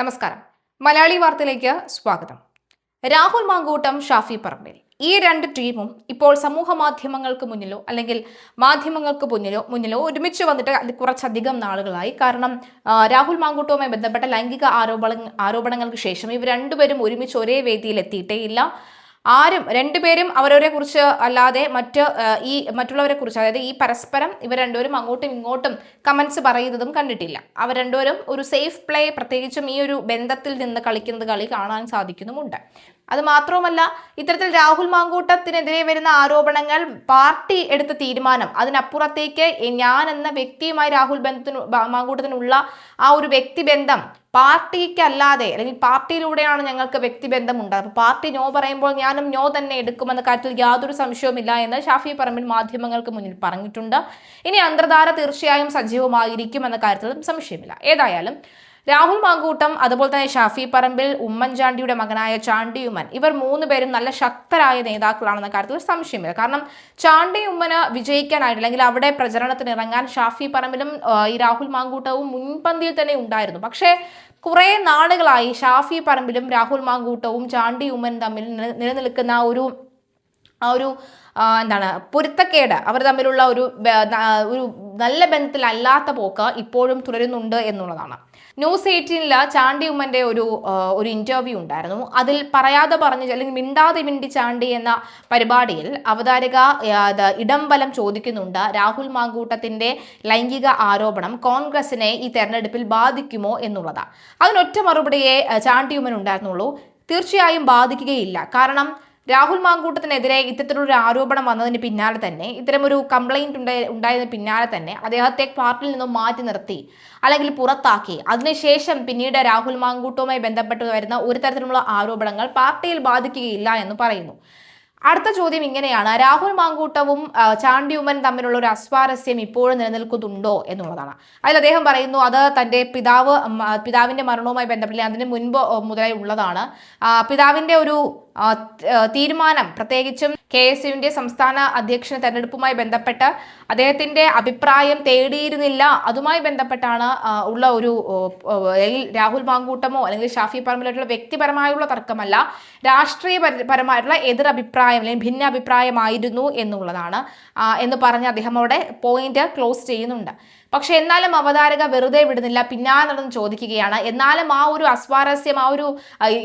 നമസ്കാരം. മലയാളി വാർത്തയിലേക്ക് സ്വാഗതം. രാഹുൽ മാങ്കൂട്ടം, ഷാഫി പറമ്പിൽ ഈ രണ്ട് ടീമും ഇപ്പോൾ സമൂഹ മാധ്യമങ്ങൾക്ക് മുന്നിലോ അല്ലെങ്കിൽ മാധ്യമങ്ങൾക്ക് മുന്നിലോ ഒരുമിച്ച് വന്നിട്ട് കുറച്ചധികം നാളുകളായി. കാരണം രാഹുൽ മാങ്കൂട്ടവുമായി ബന്ധപ്പെട്ട ലൈംഗിക ആരോപണങ്ങൾക്ക് ശേഷം ഇവർ രണ്ടുപേരും ഒരുമിച്ച് ഒരേ വേദിയിൽ എത്തിയിട്ടേ ഇല്ല. ആരും രണ്ടുപേരും അവരവരെ കുറിച്ച് അല്ലാതെ മറ്റുള്ളവരെ കുറിച്ച്, അതായത് ഈ പരസ്പരം ഇവർ രണ്ടുപേരും അങ്ങോട്ടും ഇങ്ങോട്ടും കമന്റ്സ് പറയുന്നതും കണ്ടിട്ടില്ല. അവർ രണ്ടുപേരും ഒരു സേഫ് പ്ലേ, പ്രത്യേകിച്ചും ഈ ഒരു ബന്ധത്തിൽ നിന്ന് കളിക്കുന്നത് കളി കാണാൻ സാധിക്കുന്നുമുണ്ട്. അത് മാത്രവുമല്ല, ഇത്തരത്തിൽ രാഹുൽ മാങ്കൂട്ടത്തിനെതിരെ വരുന്ന ആരോപണങ്ങൾ പാർട്ടി എടുത്ത തീരുമാനം, അതിനപ്പുറത്തേക്ക് ഞാൻ എന്ന വ്യക്തിയുമായി രാഹുൽ മാങ്കൂട്ടത്തിനുള്ള ആ ഒരു വ്യക്തിബന്ധം പാർട്ടിക്കല്ലാതെ അല്ലെങ്കിൽ പാർട്ടിയിലൂടെയാണ് ഞങ്ങൾക്ക് വ്യക്തിബന്ധം ഉണ്ടായത്. അപ്പോൾ പാർട്ടി നോ പറയുമ്പോൾ ഞാനും നോ തന്നെ എടുക്കുമെന്ന കാര്യത്തിൽ യാതൊരു സംശയവുമില്ല എന്ന് ഷാഫി പറമ്പിൽ മാധ്യമങ്ങൾക്ക് മുന്നിൽ പറഞ്ഞിട്ടുണ്ട്. ഇനി അന്തർധാര തീർച്ചയായും സജീവമായിരിക്കും എന്ന കാര്യത്തിലും സംശയമില്ല. ഏതായാലും രാഹുൽ മാങ്കൂട്ടം, അതുപോലെ തന്നെ ഷാഫി പറമ്പിൽ, ഉമ്മൻചാണ്ടിയുടെ മകനായ ചാണ്ടി ഉമ്മൻ, ഇവർ മൂന്നുപേരും നല്ല ശക്തരായ നേതാക്കളാണെന്ന കാര്യത്തിൽ സംശയമില്ല. കാരണം ചാണ്ടി ഉമ്മന് വിജയിക്കാനായിട്ട് അല്ലെങ്കിൽ അവിടെ പ്രചരണത്തിന് ഇറങ്ങാൻ ഷാഫി പറമ്പിലും ഈ രാഹുൽ മാങ്കൂട്ടവും മുൻപന്തിയിൽ തന്നെ ഉണ്ടായിരുന്നു. പക്ഷേ കുറെ നാളുകളായി ഷാഫി പറമ്പിലും രാഹുൽ മാങ്കൂട്ടവും ചാണ്ടി ഉമ്മൻ തമ്മിൽ നിലനിൽക്കുന്ന ഒരു എന്താണ് പൊരുത്തക്കേട്, അവർ തമ്മിലുള്ള ഒരു നല്ല ബന്ധത്തിലല്ലാത്ത പോക്ക് ഇപ്പോഴും തുടരുന്നുണ്ട് എന്നുള്ളതാണ്. ന്യൂസ് 18 ചാണ്ടി ഉമ്മന്റെ ഒരു ഇന്റർവ്യൂ ഉണ്ടായിരുന്നു. അതിൽ പറയാതെ പറഞ്ഞ് അല്ലെങ്കിൽ മിണ്ടി ചാണ്ടി എന്ന പരിപാടിയിൽ അവതാരക ഇടംബലം ചോദിക്കുന്നുണ്ട്, രാഹുൽ മാങ്കൂട്ടത്തിന്റെ ലൈംഗിക ആരോപണം കോൺഗ്രസിനെ ഈ തെരഞ്ഞെടുപ്പിൽ ബാധിക്കുമോ എന്നുള്ളതാണ്. അതിനൊറ്റ മറുപടിയെ ചാണ്ടി ഉമ്മൻ ഉണ്ടായിരുന്നുള്ളൂ, തീർച്ചയായും ബാധിക്കുകയില്ല. കാരണം രാഹുൽ മാങ്കൂട്ടത്തിനെതിരെ ഇത്തരത്തിലൊരു ആരോപണം വന്നതിന് പിന്നാലെ തന്നെ, ഇത്തരമൊരു കംപ്ലൈന്റ് ഉണ്ടായതിന് പിന്നാലെ തന്നെ അദ്ദേഹത്തെ പാർട്ടിയിൽ നിന്നും മാറ്റി നിർത്തി അല്ലെങ്കിൽ പുറത്താക്കി. അതിനുശേഷം പിന്നീട് രാഹുൽ മാങ്കൂട്ടവുമായി ബന്ധപ്പെട്ട് വരുന്ന ഒരു തരത്തിലുള്ള ആരോപണങ്ങൾ പാർട്ടിയിൽ ബാധിക്കുകയില്ല എന്ന് പറയുന്നു. അടുത്ത ചോദ്യം ഇങ്ങനെയാണ്, രാഹുൽ മാങ്കൂട്ടവും ചാണ്ടി ഉമ്മൻ തമ്മിലുള്ള ഒരു അസ്വാരസ്യം ഇപ്പോഴും നിലനിൽക്കുന്നുണ്ടോ എന്നുള്ളതാണ്. അതിൽ അദ്ദേഹം പറയുന്നു, അത് തൻ്റെ പിതാവിന്റെ മരണവുമായി ബന്ധപ്പെട്ട് അതിന് മുൻപ് മുതലേ ഉള്ളതാണ്. പിതാവിന്റെ ഒരു തീരുമാനം, പ്രത്യേകിച്ചും KSUവിന്റെ സംസ്ഥാന അധ്യക്ഷ തെരഞ്ഞെടുപ്പുമായി ബന്ധപ്പെട്ട് അദ്ദേഹത്തിന്റെ അഭിപ്രായം തേടിയിരുന്നില്ല. അതുമായി ബന്ധപ്പെട്ടാണ് ഉള്ള ഒരു രാഹുൽ മാങ്കൂട്ടമോ അല്ലെങ്കിൽ ഷാഫി പറമ്പിലായിട്ടുള്ള വ്യക്തിപരമായുള്ള തർക്കമല്ല, രാഷ്ട്രീയപരമായിട്ടുള്ള എതിരഭിപ്രായം അല്ലെങ്കിൽ ഭിന്നാഭിപ്രായമായിരുന്നു എന്നുള്ളതാണ് എന്ന് പറഞ്ഞ് അദ്ദേഹം അവിടെ പോയിന്റ് ക്ലോസ് ചെയ്യുന്നുണ്ട്. പക്ഷെ എന്നാലും അവതാരക വെറുതെ വിടുന്നില്ല, പിന്നാലെ നടന്ന് ചോദിക്കുകയാണ്, എന്നാലും ആ ഒരു അസ്വാരസ്യം, ആ ഒരു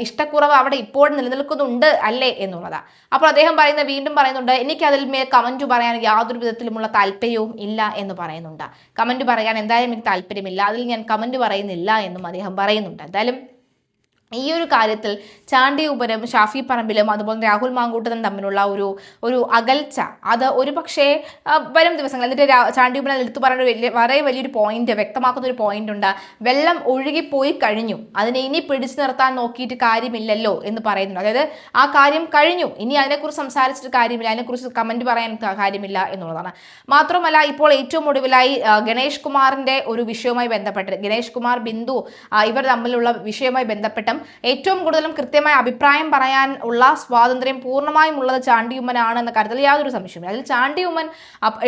ഇഷ്ടക്കുറവ് അവിടെ ഇപ്പോഴും നിലനിൽക്കുന്നുണ്ട് അല്ലേ എന്നുള്ളതാണ്. അപ്പോൾ അദ്ദേഹം വീണ്ടും പറയുന്നുണ്ട്, എനിക്ക് അതിൽ മേൽ കമന്റ് പറയാൻ യാതൊരു വിധത്തിലുമുള്ള താല്പര്യവും ഇല്ല എന്ന് പറയുന്നുണ്ട്. കമന്റ് പറയാൻ എന്തായാലും എനിക്ക് താല്പര്യമില്ല, അതിൽ ഞാൻ കമന്റ് പറയുന്നില്ല എന്നും അദ്ദേഹം പറയുന്നുണ്ട്. എന്തായാലും ഈ ഒരു കാര്യത്തിൽ ചാണ്ടി ഉമ്മനും ഷാഫി പറമ്പിലും അതുപോലെ രാഹുൽ മാങ്കൂട്ടനും തമ്മിലുള്ള ഒരു അകൽച്ച, അത് ഒരു പക്ഷേ വരും ദിവസങ്ങൾ, എന്നിട്ട് ചാണ്ടി ഉമ്മൻ എടുത്തു പറയുന്ന വളരെ വലിയൊരു പോയിന്റ്, വ്യക്തമാക്കുന്ന ഒരു പോയിന്റ് ഉണ്ട്, വെള്ളം ഒഴുകിപ്പോയി കഴിഞ്ഞു, അതിനെ ഇനി പിടിച്ചു നിർത്താൻ നോക്കിയിട്ട് കാര്യമില്ലല്ലോ എന്ന് പറയുന്നുണ്ട്. അതായത് ആ കാര്യം കഴിഞ്ഞു, ഇനി അതിനെക്കുറിച്ച് സംസാരിച്ചിട്ട് കാര്യമില്ല, അതിനെക്കുറിച്ച് കമന്റ് പറയാൻ കാര്യമില്ല എന്നുള്ളതാണ്. മാത്രമല്ല, ഇപ്പോൾ ഏറ്റവും ഒടുവിലായി ഗണേഷ് കുമാറിന്റെ ഒരു വിഷയവുമായി ബന്ധപ്പെട്ട്, ഗണേഷ് കുമാർ, ബിന്ദു ഇവർ തമ്മിലുള്ള വിഷയവുമായി ബന്ധപ്പെട്ടും ഏറ്റവും കൂടുതലും കൃത്യമായ അഭിപ്രായം പറയാൻ ഉള്ള സ്വാതന്ത്ര്യം പൂർണ്ണമായും ഉള്ളത് ചാണ്ടി ഉമ്മനാണ് എന്ന കാര്യത്തിൽ യാതൊരു സംശയമില്ല. അതിൽ ചാണ്ടി ഉമ്മൻ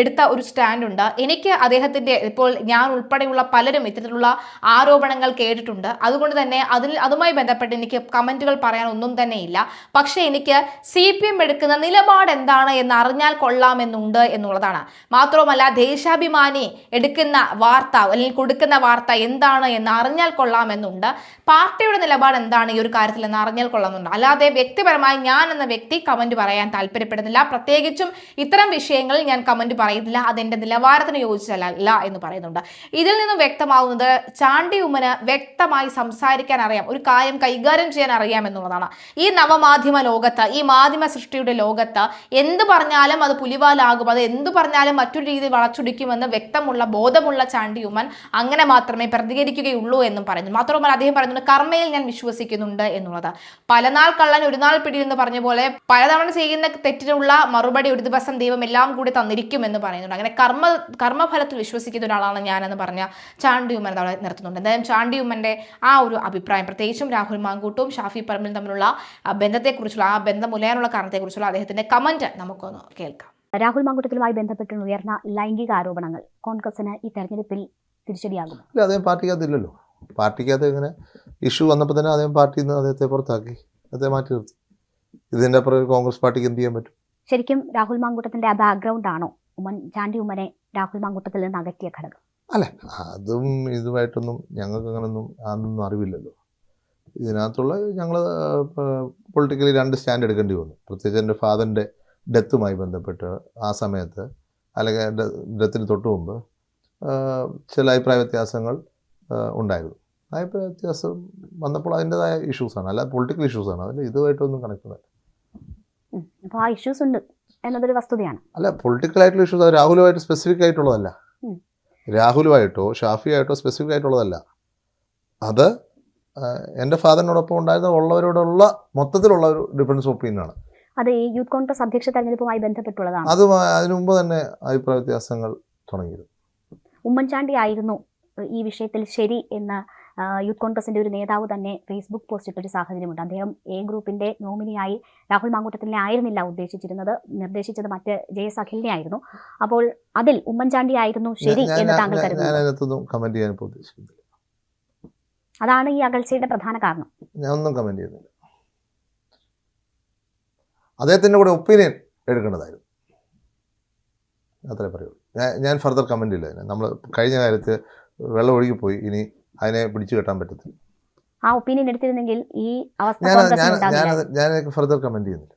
എടുത്ത ഒരു സ്റ്റാൻഡ് ഉണ്ട്. എനിക്ക് അദ്ദേഹത്തിന്റെ, ഇപ്പോൾ ഞാൻ ഉൾപ്പെടെയുള്ള പലരും ഇത്തരത്തിലുള്ള ആരോപണങ്ങൾ കേട്ടിട്ടുണ്ട്, അതുകൊണ്ട് തന്നെ അതുമായി ബന്ധപ്പെട്ട് എനിക്ക് കമന്റുകൾ പറയാൻ ഒന്നും തന്നെ ഇല്ല. പക്ഷേ എനിക്ക് CPM എടുക്കുന്ന നിലപാട് എന്താണ് എന്ന് അറിഞ്ഞാൽ കൊള്ളാമെന്നുണ്ട് എന്നുള്ളതാണ്. മാത്രവുമല്ല, ദേശാഭിമാനി എടുക്കുന്ന വാർത്ത അല്ലെങ്കിൽ കൊടുക്കുന്ന വാർത്ത എന്താണ് എന്ന് അറിഞ്ഞാൽ കൊള്ളാമെന്നുണ്ട്. പാർട്ടിയുടെ നിലപാട് എന്താണ് ഈ ഒരു കാര്യത്തിൽ എന്ന് അറിഞ്ഞാൽ കൊള്ളാമെന്നുണ്ട്. അല്ലാതെ വ്യക്തിപരമായി ഞാൻ എന്ന വ്യക്തി കമന്റ് പറയാൻ താല്പര്യപ്പെടുന്നില്ല, പ്രത്യേകിച്ചും ഇത്തരം വിഷയങ്ങളിൽ ഞാൻ കമന്റ് പറയുന്നില്ല, അതെന്റെ നിലവാരത്തിന് യോജിച്ചല്ല എന്ന് പറയുന്നുണ്ട്. ഇതിൽ നിന്നും വ്യക്തമാവുന്നത് ചാണ്ടി ഉമ്മന് വ്യക്തമായി സംസാരിക്കാൻ അറിയാം, ഒരു കാര്യം കൈകാര്യം ചെയ്യാൻ അറിയാം എന്നുള്ളതാണ്. ഈ നവമാധ്യമ ലോകത്ത്, ഈ മാധ്യമ സൃഷ്ടിയുടെ ലോകത്ത് എന്ത് പറഞ്ഞാലും അത് പുലിവാലാകും, അത് എന്ത് പറഞ്ഞാലും മറ്റൊരു രീതിയിൽ വളച്ചൊടിക്കുമെന്ന് വ്യക്തമുള്ള ബോധമുള്ള ചാണ്ടി ഉമ്മൻ അങ്ങനെ മാത്രമേ പ്രതികരിക്കുകയുള്ളൂ എന്നും പറയുന്നു. മാത്രമല്ല, അദ്ദേഹം പറയുന്നുണ്ട്, കർമ്മയിൽ ഞാൻ വിശ്വസിക്കുന്നുണ്ട് എന്നുള്ളത്. പലനാൾ കള്ളൻ ഒരു നാൾ പിടി എന്ന് പറഞ്ഞ പോലെ പലതവണ ചെയ്യുന്ന തെറ്റിനുള്ള മറുപടി ഒരു ദിവസം ദൈവം എല്ലാം കൂടി തന്നിരിക്കും എന്ന് പറയുന്നുണ്ട്. അങ്ങനെ കർമ്മഫലത്തിൽ വിശ്വസിക്കുന്ന ഒരാളാണ് ഞാനെന്ന് പറഞ്ഞ ചാണ്ടി ഉമ്മൻ അവിടെ നിർത്തുന്നുണ്ട്. എന്തായാലും ചാണ്ടി ഉമ്മന്റെ ആ ഒരു അഭിപ്രായം, പ്രത്യേകിച്ചും രാഹുൽ മാങ്കൂട്ടവും ഷാഫി പറമ്പിലും തമ്മിലുള്ള ബന്ധത്തെക്കുറിച്ചുള്ള, ആ ബന്ധം മുലയാനുള്ള കാരണത്തെക്കുറിച്ചുള്ള അദ്ദേഹത്തിന്റെ കമന്റ് നമുക്കൊന്ന് കേൾക്കാം. രാഹുൽ മാങ്കൂട്ടത്തിലുമായി ബന്ധപ്പെട്ട് ഉയർന്ന ലൈംഗിക ആരോപണങ്ങൾ കോൺഗ്രസിന് ഈ തെരഞ്ഞെടുപ്പിൽ തിരിച്ചടിയാകും? അദ്ദേഹം പാർട്ടിക്കകത്തില്ലല്ലോ, പാർട്ടിക്കകത്ത് ഇങ്ങനെ ഇഷ്യൂ വന്നപ്പോൾ തന്നെ അദ്ദേഹം പാർട്ടിയിൽ നിന്ന് അദ്ദേഹത്തെ പുറത്താക്കി, അദ്ദേഹത്തെ മാറ്റി നിർത്തി. ഇതിൻ്റെ അപ്പുറം കോൺഗ്രസ് പാർട്ടിക്ക് എന്ത് ചെയ്യാൻ പറ്റും? ശരിക്കും രാഹുൽ മാങ്കൂട്ടത്തിന്റെ ആ ബാക്ക്ഗ്രൗണ്ട് ആണോ ഉമ്മൻചാണ്ടി ഉമ്മനെ രാഹുൾ മാങ്കൂട്ടത്തിൽ നിന്ന് അകറ്റിയ ഘടകം? അല്ല, അതും ഇതുമായിട്ടൊന്നും ഞങ്ങൾക്ക് അങ്ങനൊന്നും അതൊന്നും അറിവില്ലല്ലോ. ഇതിനകത്തുള്ള ഞങ്ങൾ പൊളിറ്റിക്കലി 2 സ്റ്റാൻഡ് എടുക്കേണ്ടി വന്നു. പ്രത്യേകിച്ച് എൻ്റെ ഫാദറിൻ്റെ ഡെത്തുമായി ബന്ധപ്പെട്ട് ആ സമയത്ത്, അല്ലെങ്കിൽ ഡെത്തിന് തൊട്ട് മുമ്പ് ചില അഭിപ്രായ വ്യത്യാസങ്ങൾ ഉണ്ടായിരുന്നു. അഭിപ്രായ വ്യത്യാസം വന്നപ്പോൾ അതിൻ്റെതായ ഇഷ്യൂസാണ്, അല്ലാതെ പൊളിറ്റിക്കൽ ഇഷ്യൂസാണ്. അതിൽ ഇതുമായിട്ടൊന്നും കണക്ട് അല്ല. അപ്പോൾ ആ ഇഷ്യൂസ് ഉണ്ട് എന്നതൊരു വസ്തുതയാണ്. അല്ല, പൊളിറ്റിക്കലായിട്ടുള്ള ഇഷ്യൂസ് അത് രാഹുലുമായിട്ട് സ്പെസിഫിക് ആയിട്ടുള്ളതല്ല, രാഹുലുമായിട്ടോ ഷാഫിയായിട്ടോ സ്പെസിഫിക് ആയിട്ടുള്ളതല്ല. അത് എൻ്റെ ഫാദറിനോടൊപ്പം ഉള്ളവരോടുള്ള മൊത്തത്തിലുള്ള ഒരു ഡിഫറൻസ് ഒപ്പീനിയനാണ്. അത് ഈ യൂത്ത് കോൺഗ്രസ് അധ്യക്ഷ തെരഞ്ഞെടുപ്പുമായി ബന്ധപ്പെട്ടുള്ളതാണ്. അത് അതിനു മുമ്പ് തന്നെ അഭിപ്രായ വ്യത്യാസങ്ങൾ തുടങ്ങിയിരുന്നു. ഉമ്മൻചാണ്ടി ആയിരുന്നു ഈ വിഷയത്തിൽ ശരി എന്ന് യൂത്ത് കോൺഗ്രസിന്റെ ഒരു നേതാവ് തന്നെ ഫേസ്ബുക്ക് പോസ്റ്റ് ഇട്ടൊരു സാഹചര്യമുണ്ട്. അദ്ദേഹം എ ഗ്രൂപ്പിന്റെ നോമിനിയായി രാഹുൽ മാങ്കൂട്ടത്തിനെ ആയിരുന്നില്ല ഉദ്ദേശിച്ചിരുന്നത്, നിർദ്ദേശിച്ചത് മറ്റ് JS അഖിലിനെ ആയിരുന്നു. അപ്പോൾ അതിൽ ഉമ്മൻചാണ്ടി ആയിരുന്നു ശരി എന്ന് താങ്കൾ കരുതുന്നു? കമന്റ് ചെയ്യാൻ ഉദ്ദേശിക്കുന്നില്ല. അതാണ് ഈ അകൽച്ചയുടെ പ്രധാന കാരണം. ഞാൻ ഒന്നും കമന്റ് ചെയ്യുന്നില്ല. അദ്ദേഹത്തിൻ്റെ കൂടെ ഒപ്പീനിയൻ എടുക്കേണ്ടതായിരുന്നു, അത്രേ പറയുള്ളൂ. ഞാൻ ഫർദർ കമന്റ് ഇല്ല. നമ്മൾ കഴിഞ്ഞ കാര്യത്തിൽ വെള്ളം ഒഴുകിപ്പോയി, ഇനി അതിനെ പിടിച്ചു കെട്ടാൻ പറ്റത്തില്ല. ആ ഒപ്പീനിയൻ എടുത്തിരുന്നെങ്കിൽ ഈ അവസ്ഥ ഞാൻ ഫർദർ കമന്റ് ചെയ്യുന്നില്ല.